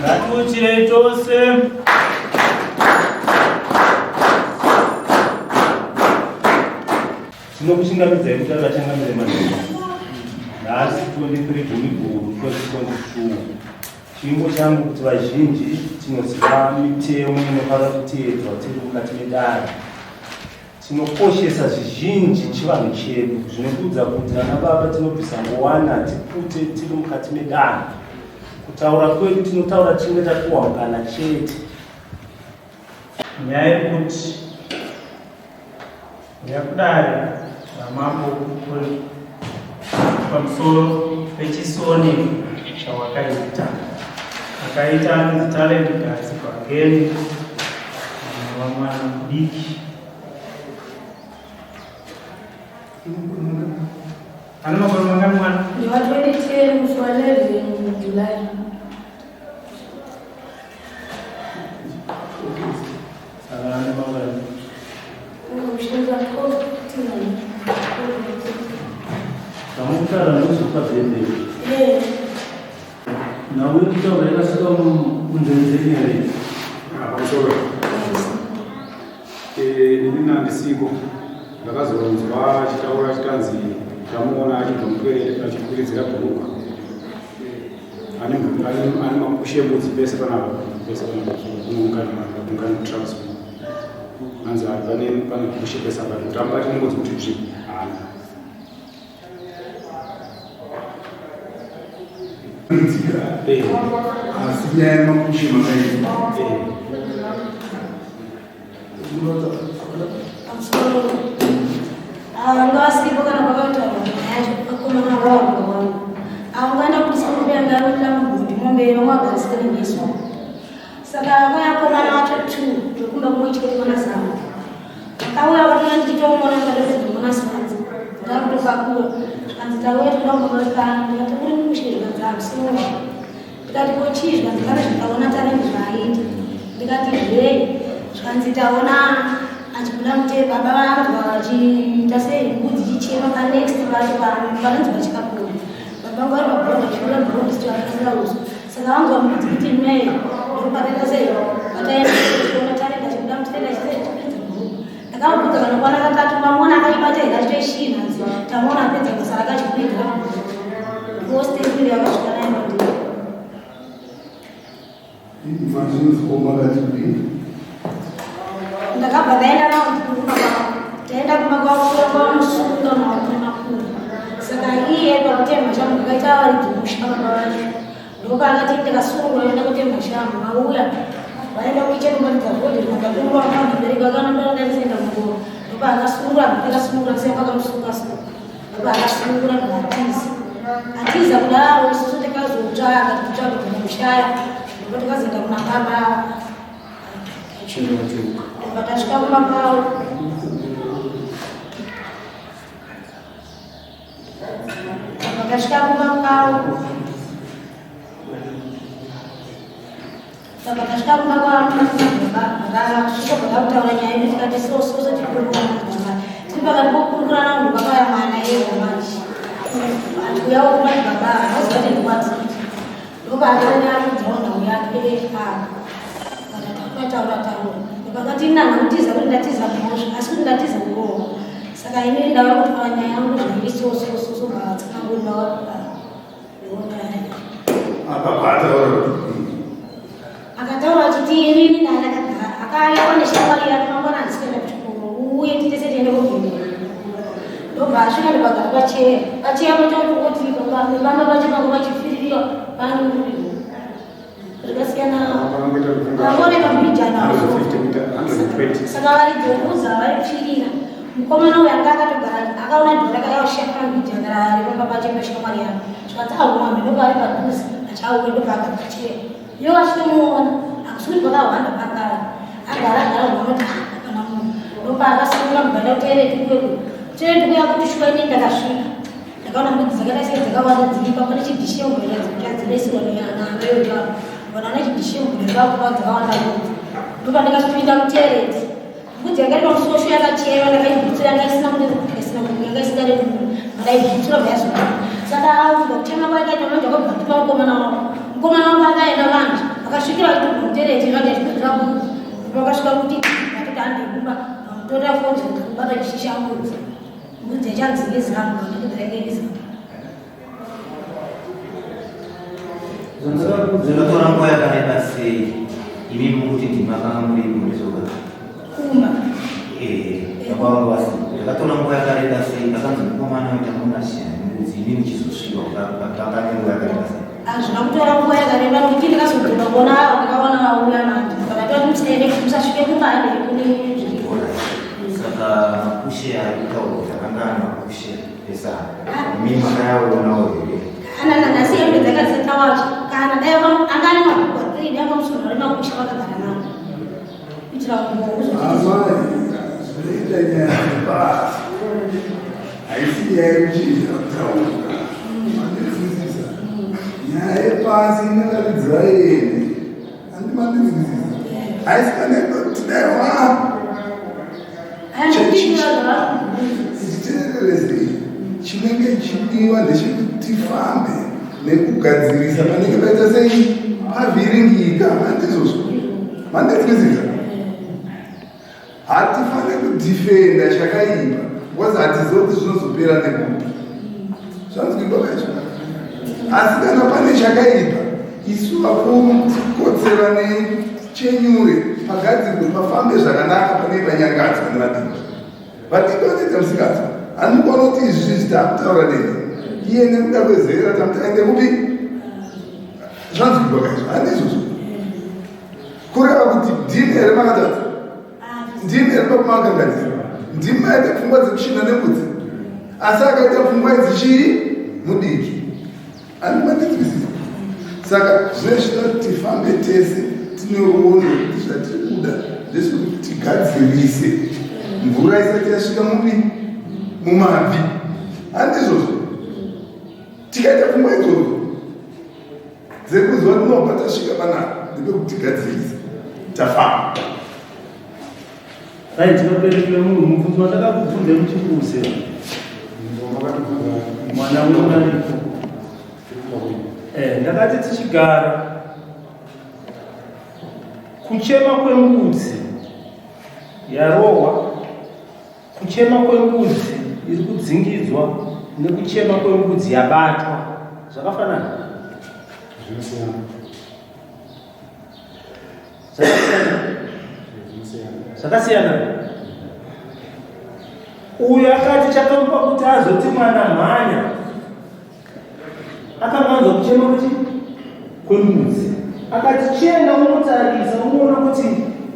Ngatuchire chose tinokushingamidza kuti akachangamire madhiri nhasi 23 Gulibhuru 2022. Chimbo changu kuti vazhinji tinoziva mitemo inofanira kuteedzwa tiri mukati medare. Tinokoshesa zvizhinji chivanhu chedu zvinokudza kuti vana baba tinobvisa ngowana tipute tiri mukati medare. Kutaura kwedu tinotaura chinge tapiwa mukana chete. Nyaya yekuti yakudare namambo pamusoro pechisoni chawakaita akaita talent gasi kwageni mwana mudiki ana makolo mangani mwana ni watu wenye mfualezi Julai. Salama baba. Mshirika kwa tina. Kamuka na nusu kwa tende. Na wewe ndio unaenda sasa mundenzeni yale. Abasoro. Nina ndisiko. Ndakazonzwa chitaura chitanzi tamuona achitomupeleka achikurizira kuruka. Ani makushe mudzi pese panapa kungani transfer. Anza pane kushe pese apa tamba tinongodzi kuti trip. Asinya makushe makai. Ngasi bokana bakata yaje kuma na roho anganda kusimbia ngalo la ngombe mwaga sikani Yesu saka kwa koma na watu tu tukunda mwichi kwa sana kawa watu ndio mwana ndio mwana sana ndio kwa anzitawe tunaomba sana ndio mshirika za sio ndati kochizwa ndikana tikaona talent zaidi ndikati anzitaona achikuna mte baba vangu vachita sei mbudzi chichema pa next vacho vanonzi vachikakura baba vangu vari vabhora chikura brodist vakasira uso saka vangu vambudzi kuti nei ndokupatenda sei vataenda kuona talenta chikuda mutenda chisei chipedza bhuku ndakamubvudza vanokwana katatu mamona akaibata ikachitoishina tamona apedza basa rakachikuigira kostepiri yakasvika naye mandiri ndakabva ndaenda nao taenda kumakwakua musuka mamakuru saka iye pakutemha shangu ndakaita varidzimushamba vacho ndoka akati ndikasungura enda kutemha shangu mauya vaenda kuite kumaridza vhodi makakurwa akabereka akanandarisenda mugoro ndoka akasungura ndakasungura sei pakamusuka suka ndoka akasungura ndikatiza atiza kudaro isusu tikazotsvaka tikutsvaka kumushaya ndoka tikazoenda kuna baba Batasika kumapao Batasika kumapao Batasika kumapao Rara kusiko kutafuta wanya hivi Sikati soso chikuru Sipa karibu na undu baba ya maana hiyo maji Atukuyao kumani baba Sikati nikuwati Lupa atanya mjaona uyake Taura wakati natiza kuti ndatiza mosha asi kuti ndatiza kurowa saka ine ndava kutwanya yangu zvaisosososo vatsanangurinawa akataura kuti inini akaiwa neshamwari yake mangwana handisikaenda kuchikoro uye titese tiende kugimira ndobva asvika ndipagara pacheya pachokuti vana vacho vangu vachifirira vangu zvakasiyana vaoneka mbijanazo saka varidzokuza varipfirira mukomana uyu anga akatogara akaona dhoraka yaoshaka mbijana rivamba pachepesha mwari yavo zvikatsaumwambe ndopa ari padhuzi achauwe ndopa akatacheya iyo vachitomuona akusuri pakahwanda pakara agara unoti kana munhu ndopa akasimura muganda kutereti kuya kuti shuka ine ndakasvika ndakaona mbudzi dzakaita sei dzakawanda dziripa pane chidhishembwera dzinoisiwa neanayoa vana nechidhishembwera vakuva dzakawanda mbudzi ndopa ndakatopinda mutereti mbudzi yanga iri pamusosho yakachewa ndakaibhutsira yanga isina madaibhutsira vayazoa saka auza kutema kwaikaita manje akabvatuma mukomana wangu akaenda vanje akasvikira kuti mutereti zvanga ichikudzira mbudzi vakasvika kuti vatoti andegumba toda fonzi kuti kubata chishisha mbudzi mbudzi yachanzingiziramo ndikudzirengeizamo zvinotora nguva yakareba sei imimi kuti ndimakanga muri murizoga kuma yakwavasi zvakatora nguva yakareba sei kakanzi mukomana wetamunashiya mbudzi imimi chizosvika kakanga nguva yakareba sei hazvina kutora nguva yakareba nokuti ndikazogona kuona avo ndakaona vauya manje vakatoti musende kuti musasvike kumbande kune saka makushe aitaura zvakangana makushe esa imimi makayaonawo here kana nhasi hembe dzakadzeta wacho kana dai angani mabhukwatiri dai pamusoro remakusha vakagara navo kuitira amai zvinoita nyaya yebasa haisi nyaya yekuchiita kutaura mandidzidzisa nyaya yepasi inakaridzira ene handimandidzidzisa haisi kanekoti daiwa tichitererese chinenge chidiwa ndechekuti tifambe nekugadzirisa panenge paita sei pavhiringika handizozvo mandizvizisa hatifanire kudhifenda chakaipa because hatizoti zvinozopera nekupi zvanzwikwa kacho asi kana pane chakaipa isu vakuru tikotsera nechenyure pagadzirwe pafambe zvakanaka pane panyangadzwa nevadiki vadiki vanoita musikazwa hanokona kuti izvi zvitamutaura neni iye nekuda kwezera tamutaende kupi zvanzwikwa kacho handizvozvo kureva kuti ndimi here makatadza ndimi here pakumakanganisa ndimi maita pfungwa dzekushina nembudzi asi akaita pfungwa dzichii mudiki handimandidzwisisa saka zvine zvinoti tifambe tese tineruono kuti zvatiri kuda ndezvekuti tigadzirise mvura isati yasvika mupi mumabvi handizvozvo tikaita pfungwa idzodzo dzekuziva tinobva tasvika panapa ndepekutigadzirisa tafamba dai tinoperekera munhu mubvunzo wandakakubvunza muchikuse mwana unonanipo ndakati tichigara kuchema kwembudzi yarohwa kuchema kwembudzi iri kudzingidzwa nekuchema kwembudzi yabatwa zvakafanana zvakasiyana uyu akati chakamupa kuti azoti mwana mhanya akamanzwa kuchema kwembudzi akati chienda unotarisa unoona kuti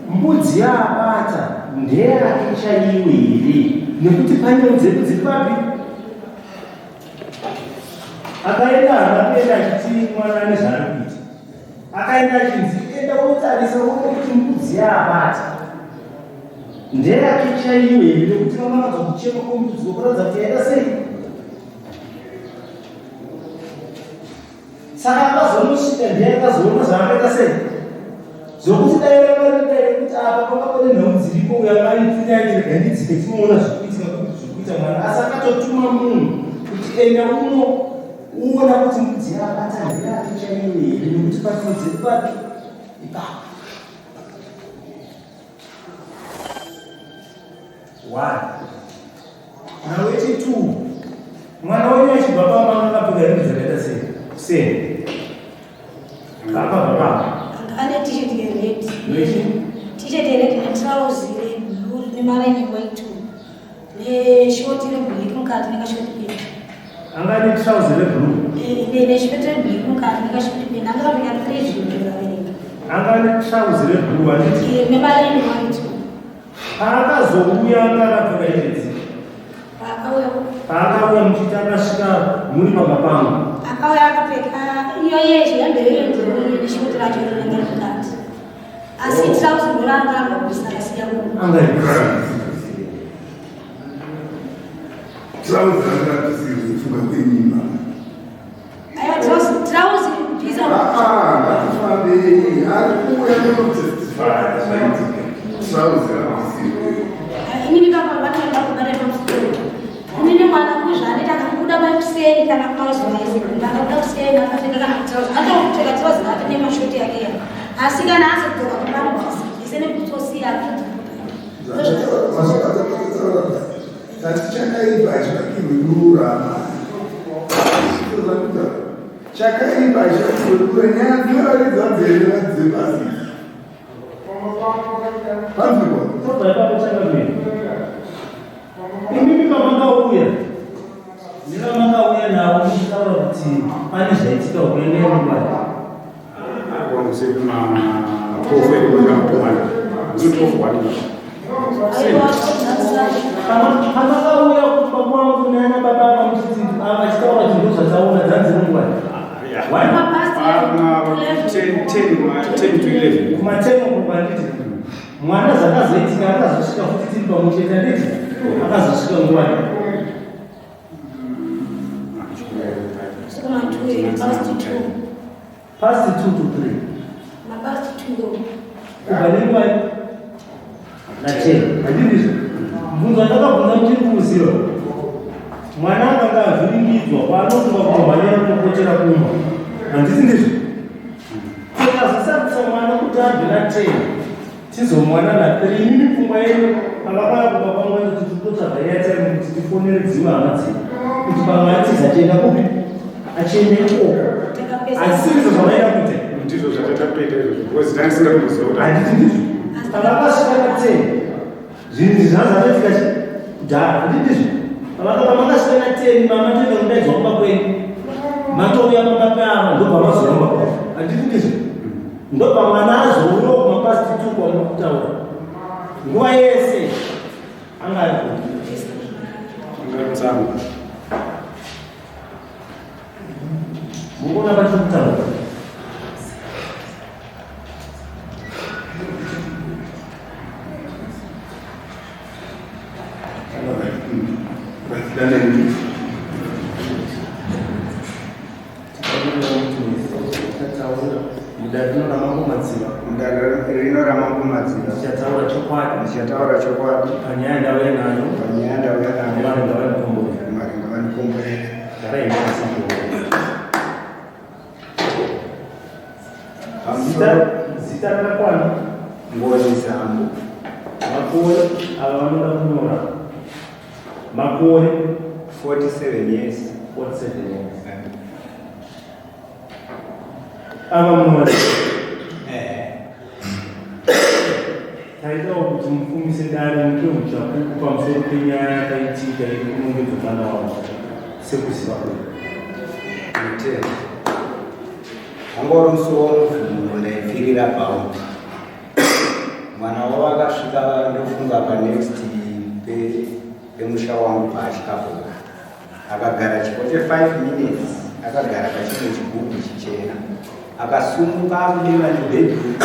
mbudzi yaabata ndeyake chaiwe here nekuti pane dzedu dziri papi akaenda hanakuenda achiti mwana ane zvaari kuita akaenda achinzi enda unotarisa uone kuti mbudzi yaabata ndeyake chaiwe here nekuti vamanzwa kuchema kwembudzi wokuratidza kuti yaita sei saka akazonosvika ndeyakazoona zvaakaita sei zvokuti daivamarida rekuti apa pakapone nhau dziripo uyangaitinairega ndidzike tinoona zvikuita mwana asi akatotuma munhu kuti enda unoona kuti mbudzi yaabata ndeyake chaiwe here nekuti patinodziri papi ipapo mwana wechitu mwana wenyu achibva pamwana akapfeka hembe dzakaita sei kuseni apa baba ane t-shirt yeredi t-shirt yeredi netrauzi reblue nemaraini white neshoti reblack mukati nekashoti peni. Angane trouser reblue. Neshoti reblack mukati nekashoti peni. Angapfeka 3 zvinhu zvakavereka. Angane trouser reblue anditi. Nebaleni white. Paakazouya akapfeka idzi. Paakauya muchita akasvika muri pamapango. Akauya akapfeka iyo yezvo yambeyenzoni neshoti racho rinenge mukati. Asi trouser ndoranga angabvisa akasiya munhu. Trouser akatisizvifunga kwenyima. Trouser pisa. Ngatifambei arikuuya kunotestify trouser akasizi. Inini kama vanoenda kubara pamusoro. Inini mwana kuzvaneta akakuda makuseni kana kumazuva ese. Ndakakuda kuseni akapfeka kana trouser. Atopfeka trouser ake nemashoti yake. Asi kana azodzoka kubara basi. Ese nekutosiya chakaipa chakirurura chakaipa chakirurura nyaya dzinoratidza dzerera dzebasi panzvimbo Tobva ipapo chakamira. Imimi pamakauya. Ndikamakauya nawo muchitaura kuti pane zvaitika kuende mungwara. Akwamsema profu ekukamtomana. Ziprofu wani. Pamakauya kumba kwangu nana baba vamuchiti vachitaura zvinhu zvataura dzanzi mungwara. Kumateno kukwanditi mwana zvakazoitika akazosvika futi tiri pamuchete anditi akazosvika ngwani. Past 2 to 3. Kubva nenguva na10 handizvo mubvunzo ndakabvunza muchirikuziva mwana akanga avhiringidzwa kwaanofunga kumhanya kunokotera kumba handisi ndizvo tikazosarisa mwana kuti abve na10 tizomwana na3 imimi pfungwa yedu akakaya kubva pamwana kuti totsvaga yatime kuti tifonere dzimwe hama dzedu kuti pamwe atiza tienda kupi achiende ikoko asi izvo zvamaida kuita ndizvo zvatatoita izvozvo because ndaisinga kuziva kuti handiti ndizvo pakakasvika na10 zvinhu zvazatoitika kudhara handitizvo pamakasvika na10 mama toenda kudaidzwa kumba kwenyu matouya pamba peava ndobva mazoramba kwavo handiti ndizvo ndobva mwana azouya kumapasti 2 kwamuno kutaura nguva yese anga ari angamutsanga mukuona pachiri kutaura ndichataura chokwadi panyaya ndauya nayo panyaya ndauya nayo vanhu ngavanikomborera mari ngavanikomborera zita rakakwana ngoni zangu makore ava vanoda kunyora makore 47 years 47 years ava munhu taitawo kuti mufumise dare mupe muchapupu pamusoro penyaya yakaitika yekunongedza mwana wavo sekuziva kwe angori musi womuvhuro ndaipfirira pawo mwana wavo akasvika ndofunga panext pemusha wangu paachikavuka akagara chikote 5 minutes akagara pachimwe chigubhu chichena akasumuka akudiva nebhedroom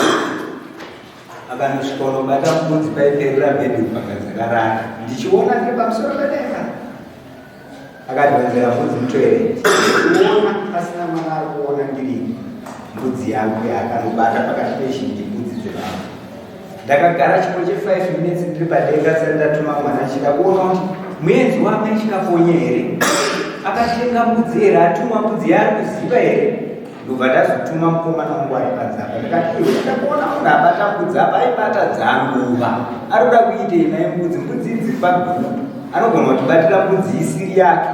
akanosvika unobata mbudzi paiperera bedroom pakadzakarara ndichiona ndiri pamusoro pedenga akadhonzera mbudzi mutoireti kuona pasina mwana ari kuona ndiri mbudzi yangu yakanobata pakati pezhinji mbudzi dzevanhu ndakagara chikoche 5 minutes ndiri padenga sati ndatuma mwana chida kuona kuti muenzi wake chikafonye here akatenga mbudzi here atuma mbudzi yaari kuziva here ndobva ndazotuma mukomana wangu ari padzapa ndikati iwe ndakuona munhu abata mbudzi apa aibata dzanguva ari kuda kuitei naye mbudzi idzi paguru anogona kutibatira mbudzi isiri yake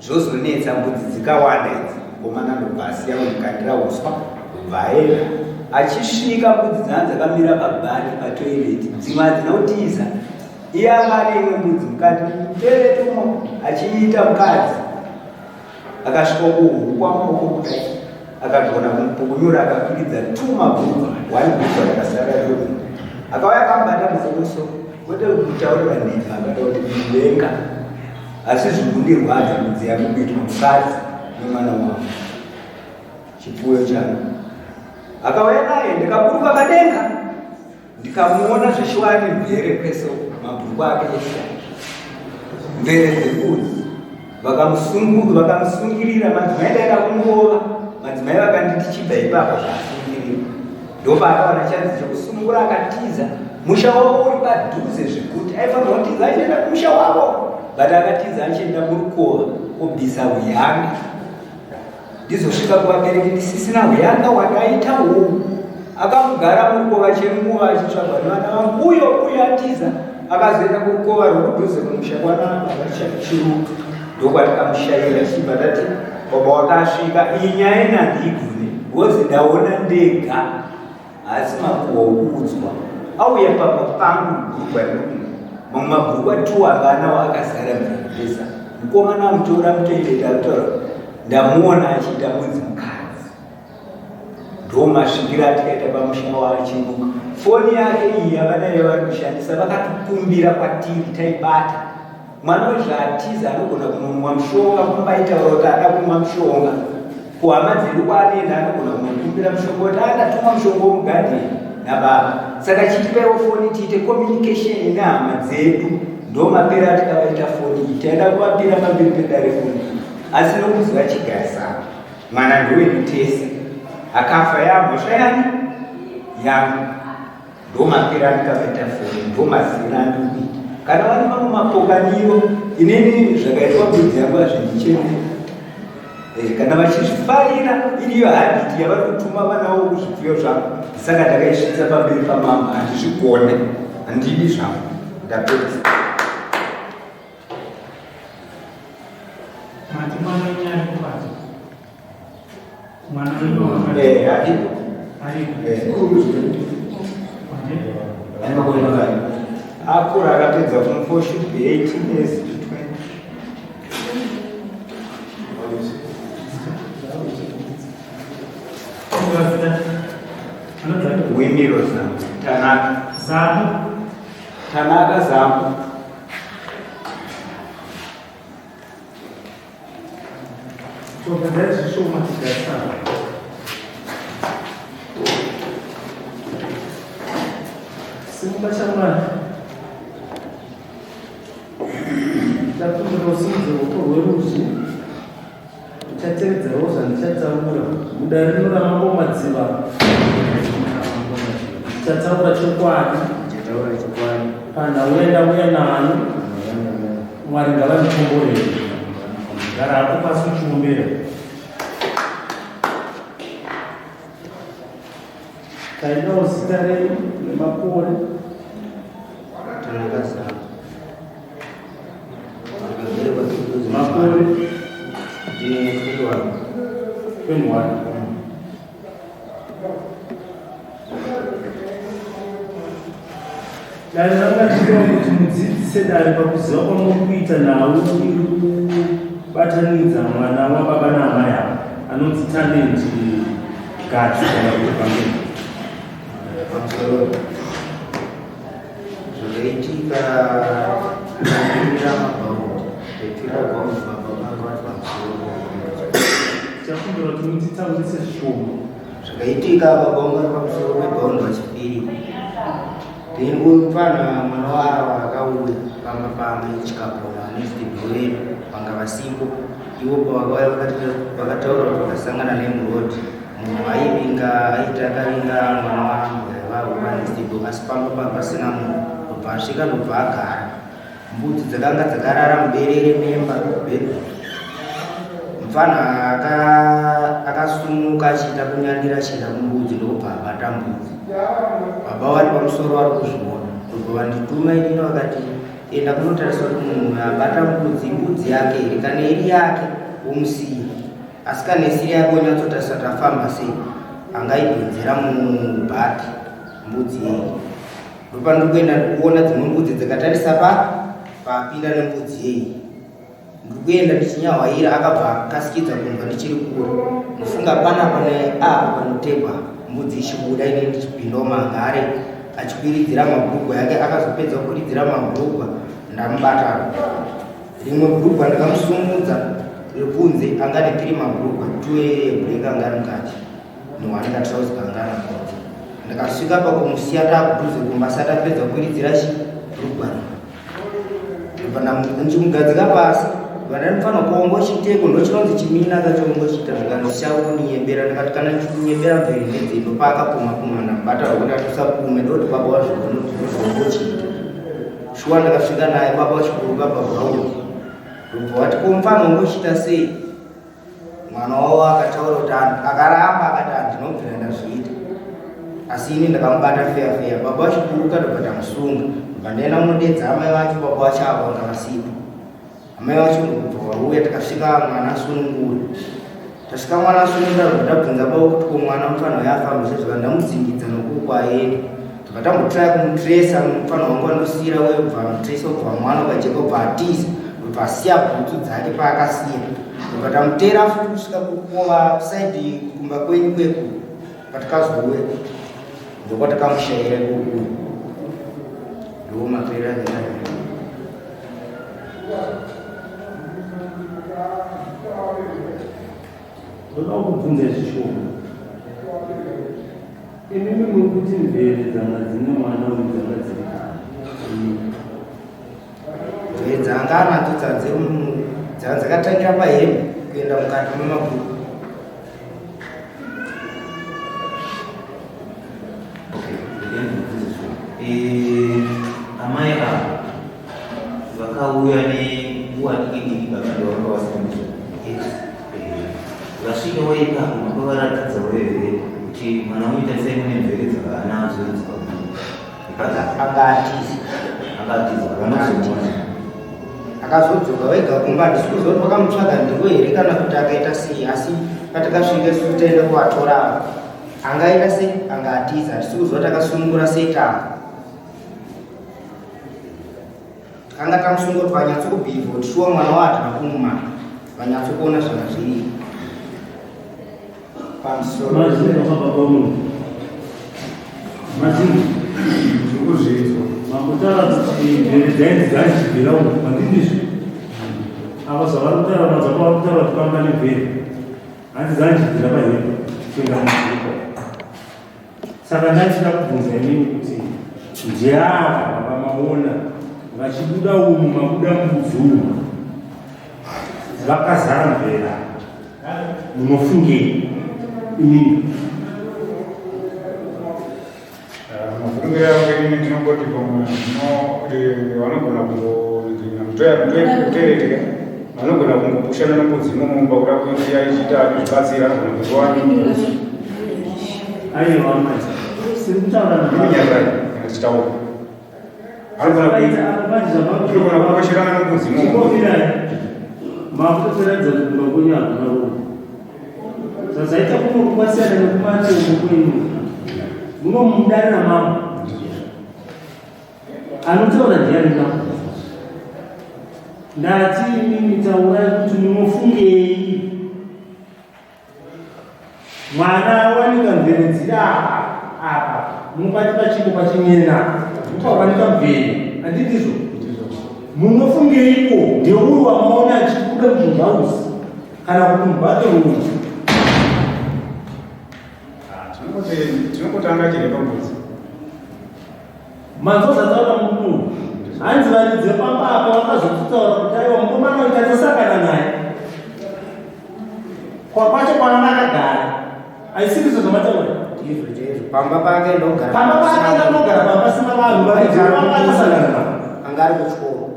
zvozonetsa mbudzi dzikawanda idzi mukomana ndobva asiya kumukandira uswa ndobva aenda achisvika mbudzi dzana dzakamira pabhari patoireti dzimwe hadzina kutiza iye amari imwe mbudzi mukati teretumo achiita mukadzi akasvika kuhukwamuko kudai akagona kumupukunyura akakwidza 2 mabhuku 1 bhuku rakasara rori akauya akambata musomuso kwete kutaurira nhenha akatauri muvenga asi zvikundirwadza mbudzi yangu kuitwa mukadzi nemwana wangu chipfuyo changu akauya naye ndikaburuka kadenga ndikamuona zvishwani mvere kweso mabhuku ake esha mvere dzembudzi vakamusungirira madzimai ndaenda kungova madzimai vakanditi chibva ipapo zvasungirira ndopaakaona chanzi chekusungura akatiza musha wavo uri padhuze zvekuti aifanira kutiza achienda kumusha wavo but akatiza achienda murukova obvisa uyanga ndizosvika kuvabereki ndisisina uyanga wakaita huu akamugara murukova chemuva achitsvagwa nevana vangu uyo atiza akazoenda kurukova rwekudhuze kumusha kwanaachiruka ndokwatikamushayira chibva tati baba wakasvika iyi nyaya inandigune wozi ndaona ndega asi makuwa okuudzwa auya pamba pangu bhurukwa mamwe mabhurukwa 2 anganawo akazara mvepesa mukomana amutora mutoendeta kutaura ndamuona achiita mudzi mukadzi ndomasvikira atikaita pamusha waachiruka foni yake iyi yavanayo vari kushandisa vakatukumbira kwatiri taibata mwana wezvaatiza anogona kunomwa mushonga kumbaitaura kuti ada kumwa mushonga kuhama dzedu kwaanoenda anogona kunokumbira mushonga kuti andatumwa mushonga womugadheni nababa saka chitipaiwo foni tiite communication nehama dzedu ndomapera atikavaita foni iyi taida kuvapira pamberi pedare foni asi nokuziva chigarisana mwana ndowedu tese akafa yamhosva yani yangu ndomapera atikavaita foni ndomazina andukuita kana vane mamwe mapokaniro ineni zvakaitwa mbudzi yangu hazvindichemera kana vachizvifarira iriyo habiti yavari kutuma vanavo kuzvipfuyo zvangu saka ndakaisvitsa pamberi pamama handizvigone handidi zvangu ndapedza akura akapedza form 4 should be 18 years to 20. Wimiro Zamu. Tanaka. Zamu. Tanaka Zamu. So that's so much that simba chama ndakunosinze ukorweruzi uchateedzerawo zvandichatsaura muda rino ramakomadziva chatsaura chokwadi kana uenda uya nayo mwari ngavamukomborere gara apo pasi uchimumbera tainawo zita renyu nemakore makore 21. Dai ndakachitaura kuti mudzidzise dare pakuziva kwamukuita nawo iri kubatanidza mwana wababa naamai avo anonzi talenti gati kana kuti pamberi pamusoro zvakaitika kumirira mabhaudi efika kwamubaba pamusoro takumbira kuti mutitaurise zvishoma zvakaitika pabhaungari pamusoro pebhaundi wachipiri then uyu pana mwana wavo akauya pamba pamba ichikapona nezvidhibhoreni vanga vasipo ivo pavakauya vakataura kuti vakasangana nemurodi munhu aivinga aita akavinga mwana wangu vavo vanezvidhibho asi pamba pamba pasina munhu kubva asvika ndobva agara mbudzi dzakanga dzakarara muberere memba bedroom mufana akasumuka achiita kunyandira achienda kumbudzi ndobva abata mbudzi baba vari pamusoro vari kuzviona ndobva vandituma inini vakati enda kunotariswa kuti munhu abata mbudzi yake iri kana iri yake womusiya asi kana isiri yake onyatsotarisa kuti afamba sei angaibvenzera mubhati mbudzi yei ndopano ndikuenda ndikuona dzimwe mbudzi dzikatarisa papinda nembudzi yeyi ndikuenda ndichinyawaira akabva akasikidza kumva ndichiri kure ndifunga panapa neapo panotegwa mbudzi ichibuda ine ndichipindawo mangare achikwiridzira mabhurugwa yake. Akazopedza kukwiridzira mabhurugwa ndamubata rimwe bhurugwa ndikamusumudza rekunze anga ne3 mabhurugwa 2 ebreak anga ari mukati ne1 trouser anga ari mukati. Ndakasvika pakumusiya taakudhuze kumba asati apedza kukwiridzira chibhurugwa ndichimugadzika pasi vandanofanira kuongo chiteko ndochinonzi chimina kachiongochita ndikandichauniembera ndikati kana chinyembera mberi nedzendo paakapuma ndamubata rokuti atosapume ndoti baba wazvozongochita shuwa ndakasvika naye baba wachikuru baba bhaulo ndobva wati komufana ongochita sei. Mwana wavo akataura kuti akaramba akati handinobvira ndazviita asi ini ndakamubata feya baba wachikuru kadobva tamusunga ndikaenda unodedza amai vacho baba vacho avo vanga vasipo. Amai vacho ndokubva vauya takasvika mwana asunungura tasvika mwana asunungura ndabvunza baba kuti ko mwana mufana yafa sezvika ndamudzingidza nokuko aenda takatambotraya kumutresa mufana wangu andosiyira uye kubva mutresa kubva mwana ukajeka kubva atiza kubva asiya bhutsu dzake paakasiya kubva tamutera futi kusvika kukova saidi kumba kwenyu kweku patikazouya ndokwatakamushayira kuku ndo maperera ndoda kubvunza zvishoma imimi murikuti mvere dzanga dzine mwana uyu dzanga dziri mvere dzanga anadzo dzanga dzakatangira pahembe kuenda mukati memabhuku. Amai avo vakauya nenguva diki vakadavakavasanisa vasvika waikapo makavaratidza wewe kuti mwana uita sei mune mvere dzakanadzo akazodzoka wega kumba ndisikuziva kuti vakamutsvaga ndiko here kana kuti akaita sei asi patakasvika susu taenda kuvatora angaita sei anga atiza ndisikuziva takasunungura sei tanga takanga tamusungura kuti vanyatsokubhivha kuti shuwa mwana waatana kumumana vanyatsokuona zvanga zviri pamusoro mazini zvikuzviitwa makutaura mvere dzainzi dzaichibvira uku handindizvo avo zvavarikutaura mazvapavarikutaura kuti pamba nemvere hanzi dzaichibvira pahembe kuenda muzviko. Saka ndachida kubvunza imini kuti ndeava vamaona vachibuda umu mabuda mbudzi umu vakazara mvera munofungei imini? mafungiro yavo inini ndinongoti pamwe vanogona kutoyakutereteka vanogona kungopushana nembudzi imomo pakuda kuti yaichita zvibatsira kana kuzowani aiwa siri kutaura nanyazai kana tichitaura anogona kuposhirana nembudzi imomo makutoperedza kumba kwenyu hakuna rume zvazaita kunokukwasiyana nekumati uko kwenyu munomudarira mama anotaura ndiani mama ndati imini taurai kuti munofungei mwana awanika mvere dziri apa munobati pachiko pachinyena mukawanika mvere handindizvo munofungeiko ndeuyu wamaona achikuda muzvimhausi kana kuti mubate uyu tinongotanga chiri pambudzi manzozataura mukuru hanzi varidze pamba apa vakazotitaura kuti aiwa mukomana uyu tatasakana naye kwakwacho kwana makagara aisirizo zvamataura pamba pake ndogara pamba pasina vanhu varidzeapamba atasangana navo anga ari kuchikoro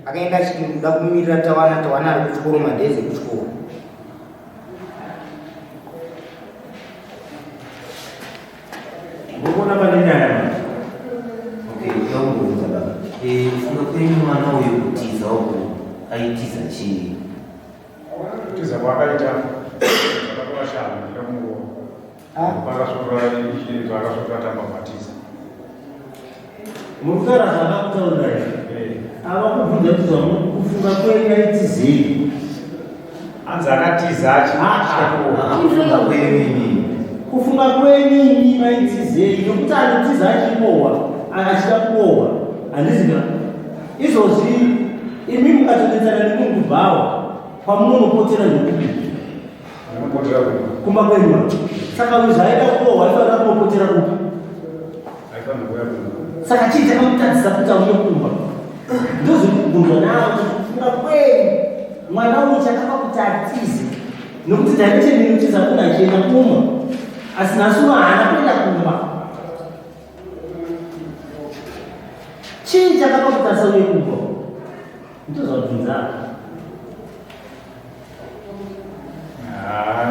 akaenda achikuda kumirira tawana ari kuchikoro madhezi kuchikoro ngokona pane nyaya yaungoudza baba funga kwenyu mwana uyu kutiza uku aitiza chii? kutiza kwaakaita zvakatovashama ndikamuona pakasvika tamba kwatiza mukutara zvakakutaurira ava kubvunza kuti kufunga kwenyu aitizei anzi akatiza kufunga kwenyu kufunga kwenyu maitizei nokuti anotiza achibohwa achida kubohwa handiziva izvozvi imi mukatodetsana nemungubhawa kwamunonopotera nekubi kumba kwenyu saka zvaida kubohwa aifanira kunopotera kupi saka chii chakamutadzisa kuti auye kumba ndozviri kubvunzwa navo kufunga kwenyu mwana uyu chakapa kuti atize nokuti taicheninotiza kuti achienda kumba asi nasuva haana kuenda kumba chii chakapa kuti asauye kumba ndozvabvunza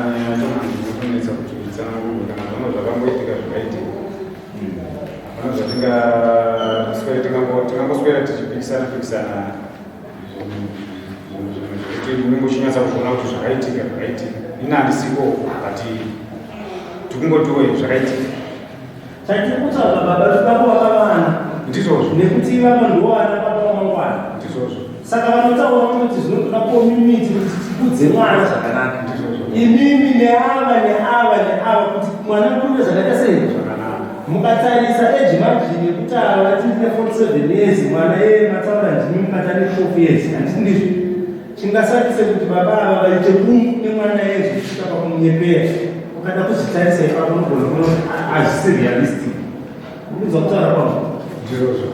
nyachokunetsa kuti utsanangurwe kana zvona zvakamboitika zvakaitika tingangoswera tichipikisana unongochinatsa kuona kuti zvakaitika ina handisiko but tikungotiwe zvakaitika chatiri kutaura baba vako vakavana ndizvozvo nekuti vava ndovana baba vamangwana ndizvozvo saka vanotaura kuti zvinogona community kuti tikudze mwana zvakanaka ndizvozvo imimi neava kuti mwana kuve zvakaita sei mukatarisa eji mabvini yekuti ava tine 47 years mwana yeye mataura ndimi mukatane 12 years handiti ndizvo chingasakise kuti baba ava vaite bungu nemwana yezvo kusvika pakumunyepera ukada kuzvitarisa ipapo unogona kuona hazvisi realistic ukunzwa kutaura kwangu ndizvozvo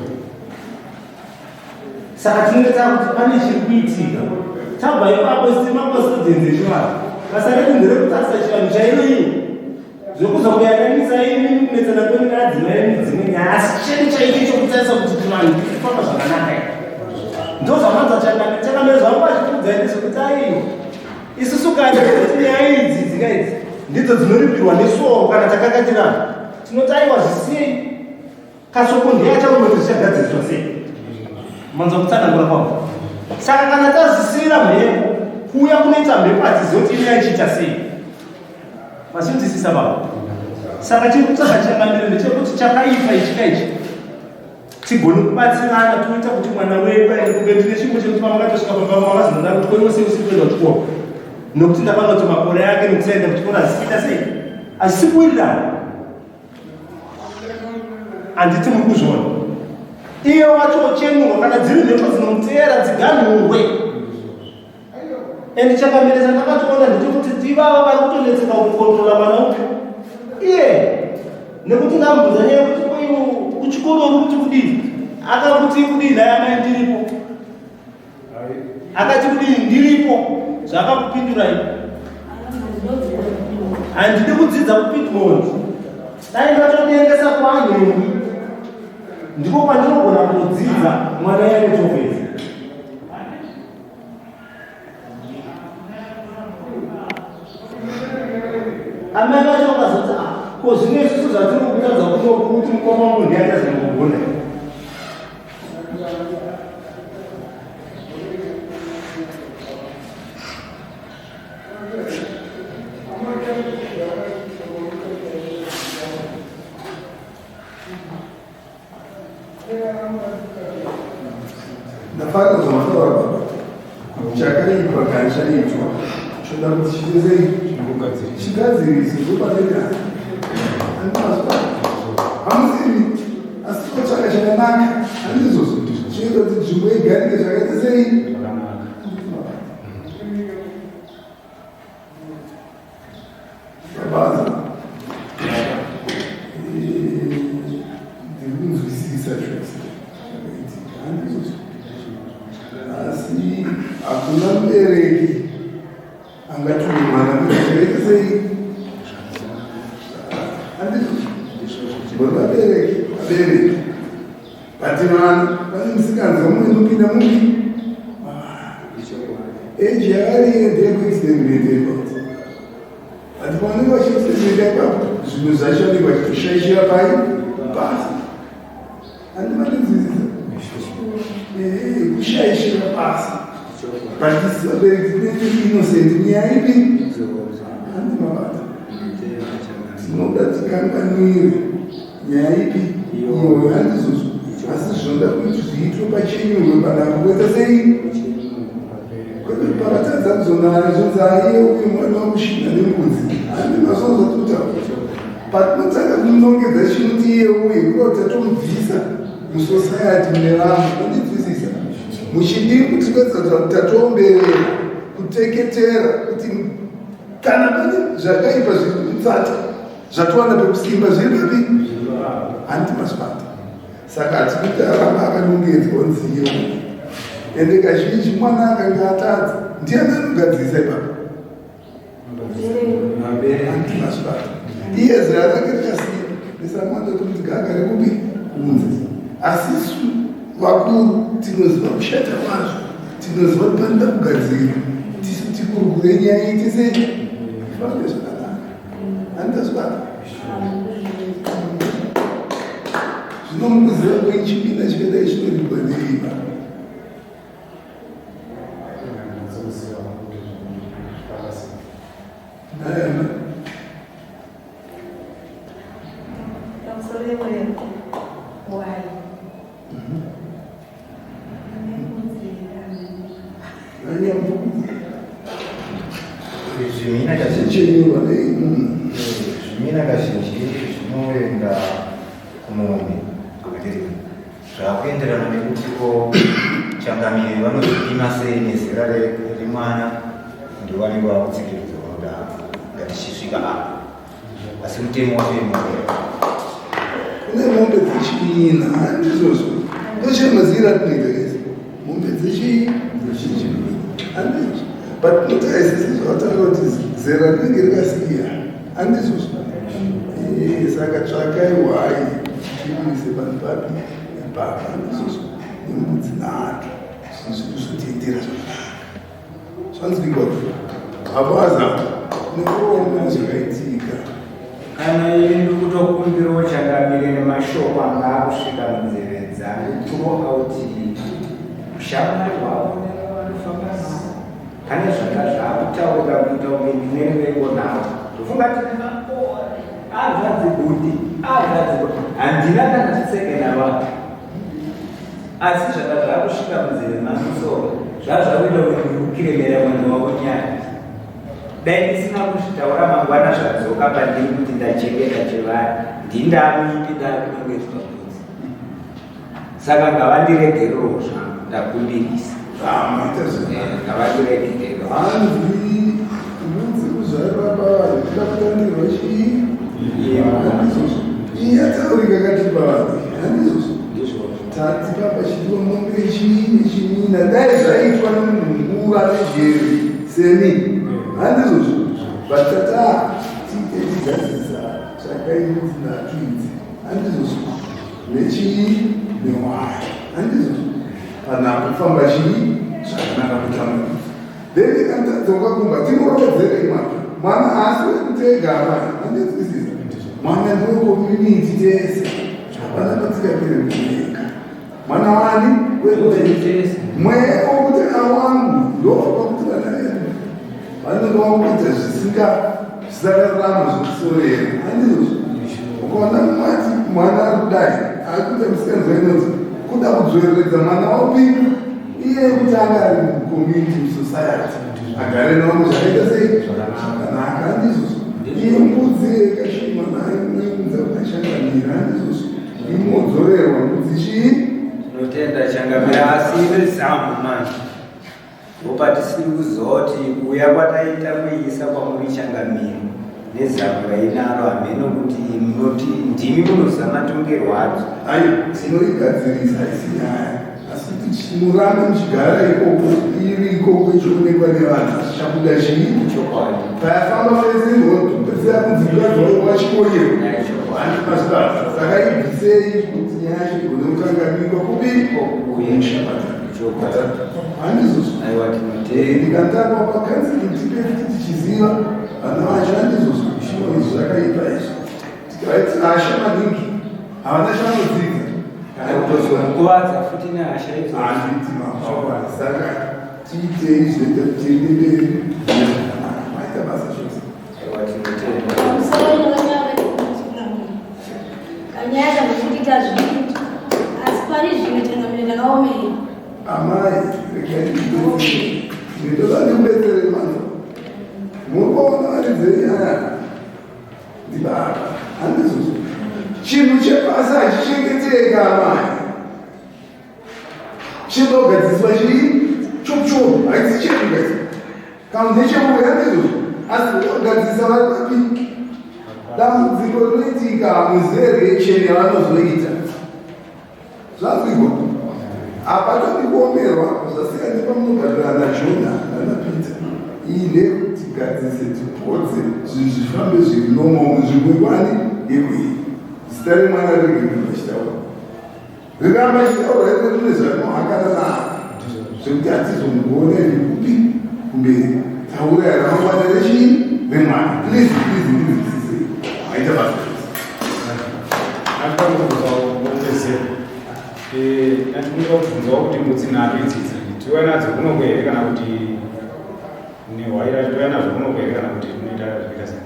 saka tinenge takuti pane chiri kuitika tabva ipapo simakosidenzeshwaro basa rekunze rekutarisa chivanhu chairoiwo zvokuza kuyanganisa imi kunetsana kwenu neadzimai dzimwe nyaya asi chedu chaicho chokutarisa kuti tivanhu tifamba zvakanaka ndo zvamanza chakamezvangu achikuudzai nezvekuti aiyo isusu kani kuti nyaya idzi dzikaidzi ndidzo dzinoripirwa nesoro kana takakatirana tinoti aiwa zvisiyei kasoko ndiyachaunoti zvichagadziriswa sei manza kutsanangura kwavo saka kana tazvisiyira mhepo kuuya kunoita mhepo hadzizoti imi yaichiita sei vasinzwisisa vavo saka chiri kutsvaga changamiro ndechekuti chakaipa ichikaichi tigone kubatsirana toita kuti mwana wedu aende kumberi tine chimwe chekuti pamakatosvika pamba mavazinoda kuti koinoseusi kuenda kuchikoro nokuti ndapanga kuti makore yake nekusaenda kuchikoro hazisiita sei hazisi kuwirirana handiti muri kuzviona iye wacho chenurwa kana dziri mhepo dzinomuteera dziganhurwe ende chakamirisa ndakatoona ndechekuti tivava vari kutonetseka kukontrola mwana upi iye nekuti ndamubvunza nyaya yekuti koiwo kuchikoro uri kuti kudini akakuti kudini naye amai ndiripo akati kudini ndiripo zvakakupindurai handidi kudzidza kupitmond dai ndatoniendesa kwanyongi ndiko kwandinogona kutodzidza mwana yanetofezi amai vacho vakazoti ko zvimwe isusu zvatiri kukutadza kuti mukoma wangu ndiyaita zvinogona nafanya zamatora baba chakaipa kani chaitwa choda kuti chitezei chigadzirise zopanera andimazwa hamuzivi asi totsvaka chakanaka handizvozvo chinoita kuti nzvimbo igarike zvakaita sei babaza ndiri kunzwisisa chose zvakaitika handizvozvo asi hakuna mubereki angatuma mwana kuti zvakaita sei handizvozvo vabereki bati vana vane musikanzi vamwe inopinda mupi eji yakariye ndeyekuexperimentepa bati pavanenge vachiexperimentepa zvinhu zvacho vanenge vachitoshaishira pai basi handimanenzwisisa kushaishira basi bati vabereki tinenge innocent nyaya ipi handimabata tinoda tikanganwire nyaya ipi iyoyo handizvozvo asi zvinoda kuti zviitwe pachenyurwe kana kuita sei kwete pakatadza kuzonana zvonzaiye uye mwana wamushina nembudzi ane masozatuta patinotanga kunongedza chinoti iye uye ndotatomubvisa musosayati mune vanhu ondibvisisa muchidii kuti kwedza tatoomberera kuteketera kuti kana pane zvakaipa zviri kutsata zvatowana pekusimba zviri papi handi masvata saka hatikuti aramba akanongedzwa nziyo ende kazhinji mwana akanga atadza ndiani anogadzirisa ipapo handi masvata iye zera rake rikasiya nesamwanda kuti gagare kupi kunze asi isu vakuru tinoziva kushata kwazvo tinoziva kuti panoda kugadzira tisu tikurukure nyaya iti sei fambe zvakanaka handazvibata zvino mukuziva kwechipinda chikadai chinorigwa neiva zvimina kazhinji zvinoenda kumombe zvakuenderana nekutiko changamire vanozvipima sei nezera remwana ndiwanenge wakutsikiridza vanoda ngatichisvika apa asi mutemo wapemombe kune mombe dzechimina handizvozvo ndochemazira tinoita kese mombe dzechimina handizvo but notaisisi zvakataura kuti zera rinenge rikasiya handizvozvo saka tsvakai hwai tichimise vanhu papi ipapa handizvozvo nembudzi nato zvizotiitira zvakanaka zvanzwikwa apo azapa nekuona zvakaitika kana indi kutokumbirawo changamire nemashoko anga akusvika munzeve dzangu throughout ushamwari hwavo nevanofamba navo pane zvanga zvakutaura kuita kunge ndinerevengo navo tofunga tine makore azvadziguti handina kana chisekena vanhu asi zvanga zvakusvika munzeve mamusoro zvazvakuita kuti ndikukiremera munhu wavo nyaya dai ndisina kuzvitaura mangwana zvadzoka pandiri kuti ndachengeta chevanhu ndindamuipi ndakunongedzwa bvudzi saka ngavandiregerewo zvangu ndakumbirisa ngavandiregerero hanzi mbudzi kuzvarapa vanhu ndakutandirwa chii iyataurika kati pavanhu handizvozvo tati papa chitiwa mombe chimina dai zvaitwa nemunhu anejeri semi handizvozvo vatata tiite tigadzisa zvakaimudzi nhatu idzi handizvozvo nechii newaya handizvozvo panhapo kufamba chii zvakanaka kutambudza then ikatadzokakumba tinorovedzere imapa mwana asi wekutega apana handizwisisa mwana ndewekomuniti tese hapana patikapire kutenga mwana wani mweya wokutega wangu ndopakuti vana vedu vanenge vakuita zvisakararama zvekusorera handizvozvo ukaona mati mwana ari kudai ari kuita musikanzwainoti kuda kudzoreredza mwana waupipi iye kuti anga ari mucommunity musociety agare navamwe zvakaita sei zvakanaka handizvozvo iye mbudzi yakashima nayokunza ukashangamira handizvozvo imodzorerwa mbudzi chii tinotenda changamira asi nezamu manje vopatisiri kuzoti kuuya kwataita muisa kwamuri changamiro nezamu rainaro hameno kuti munoti ndimi munoziva matongerwo adzo ai tinoigadzirisa isinyaya asi kuti murambe muchigara ikoko iri ikoko ichionekwa nevanhu achichabuda chii chokwadi payafamba faizinhopedzera kunzirwazvaowachikoyeandimazvibasa saka ibvisei kuti nyaya chigone kukangamirwa kubiko kumushabata handizvozvo ndikatanga pakanzini tipeti tichiziva vana vacho handizvozvo zvino izvi zvakaipa izvo tikaiti asha maningi havana chanodzidza kutozomukuvadza futi nehasha idzo handiti mapaa saka tiitei zvinoita kuti tiende mberi maita basa chose kanyaya dzambokuita zvikuti asi pari nditozani kubetsere mano murikuona varidzenyaya ndibaba handizozo chinhu chepasi hachichengeteka amai chinogadziswa chii chokuchopu haisi chekugadzisa kamwe ndechekuve handizozo asi vagadzisa vari papi dambudziko rinoitika muzerecheni yavanozoita zvazwikwa apa tandikuomerwa zvasiyana nepamunogadzira najona nanapita ine kuti gadzise tipodze zvinhu zvifambe zviri nomo zvimwekwani yekuii zita remwana regeivachitaura riramba chitaura ine tune zvarinohakana naa zvekuti hatizombooneri kupi kumberi taura ramangwana rechii remwana please aita basa ndinoda kubvunzawo kuti mutsinhapi idzidzi tiuya nadzo kunoko here kana kuti nehwaira tiuya nazvo kunoko here kana kuti tinoita zvakaita sei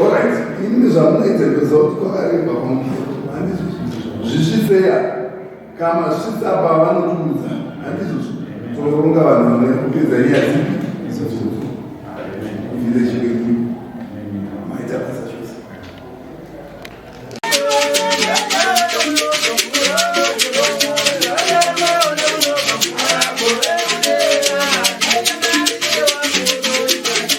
Alright, ini zvamunoita bezauti kwakareba zvisviseya kama zvisapa vanotuudza handizvo toronga vanhu vanekupedza iya dzipi izvozvo uvire chivekuita